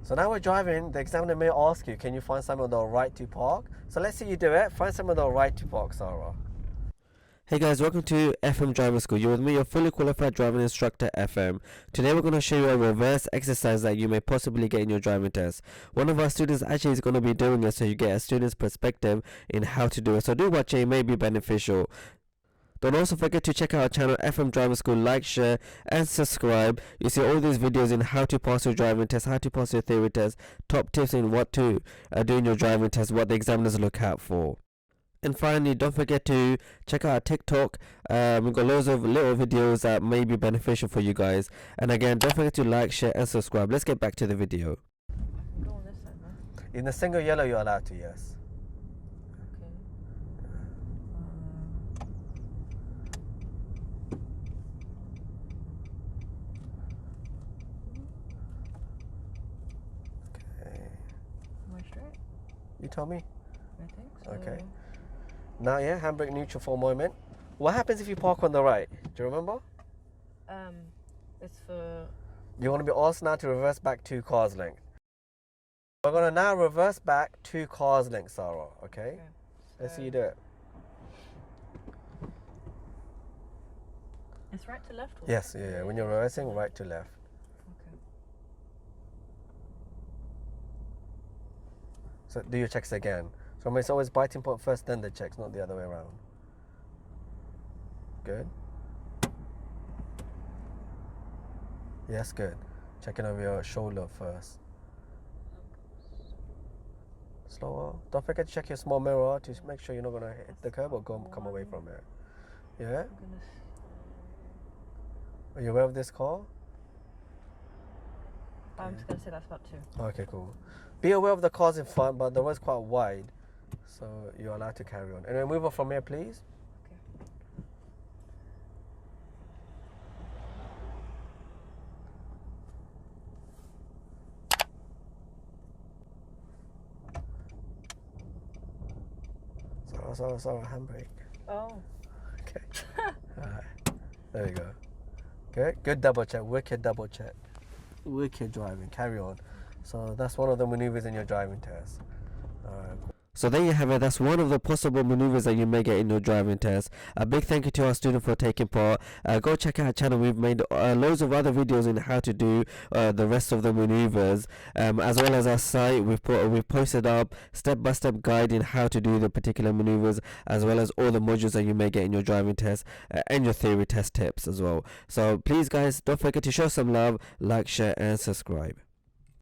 So now we're driving, the examiner may ask you, can you find someone with the right to park? So let's say you do it, find someone with the right to park, Sarah. Hey guys, welcome to FM Driving School. You're with me, your fully qualified driving instructor, FM. Today we're going to show you a reverse exercise that you may possibly get in your driving test. One of our students actually is going to be doing it so you get a student's perspective in how to do it. So do watch it, it may be beneficial. Don't also forget to check out our channel FM Driving School, like, share and subscribe. You see all these videos in how to pass your driving test, how to pass your theory test, top tips in what to do in your driving test, what the examiners look out for. And finally, don't forget to check out our TikTok. We've got loads of little videos that may be beneficial for you guys. And again, don't forget to like, share and subscribe. Let's get back to the video. Go on this side, man. In the single yellow you're allowed to, yes. Am I straight? You tell me. I think so. Okay. Now, yeah, handbrake neutral for a moment. What happens if you park on the right? Do you remember? It's for... You're going to be asked now to reverse back 2 cars length. We're going to now reverse back 2 cars length, Sarah, okay? Let's see you do it. It's right to left? Or Yes, yeah. When you're reversing, right to left. Okay. So do your checks again. So remember, it's always biting point first, then the checks, not the other way around. Good. Yes, good. Checking over your shoulder first. Slower. Don't forget to check your small mirror to make sure you're not going to hit the curb or come away from it. Yeah? Are you aware of this car? I'm just going to say that's about 2. Okay, cool. Be aware of the cars in front, but the road's quite wide, so you're allowed to carry on. Anyway, move on from here, please. Sorry, handbrake. Oh. Okay. Alright. There we go. Good double check. Wicked double check. Wicked driving. Carry on. So that's one of the maneuvers in your driving test. So there you have it. That's one of the possible maneuvers that you may get in your driving test. A big thank you to our student for taking part. Go check out our channel. We've made loads of other videos in how to do the rest of the maneuvers, as well as our site. We've posted up step-by-step guide in how to do the particular maneuvers, as well as all the modules that you may get in your driving test and your theory test tips as well. So please, guys, don't forget to show some love, like, share and subscribe.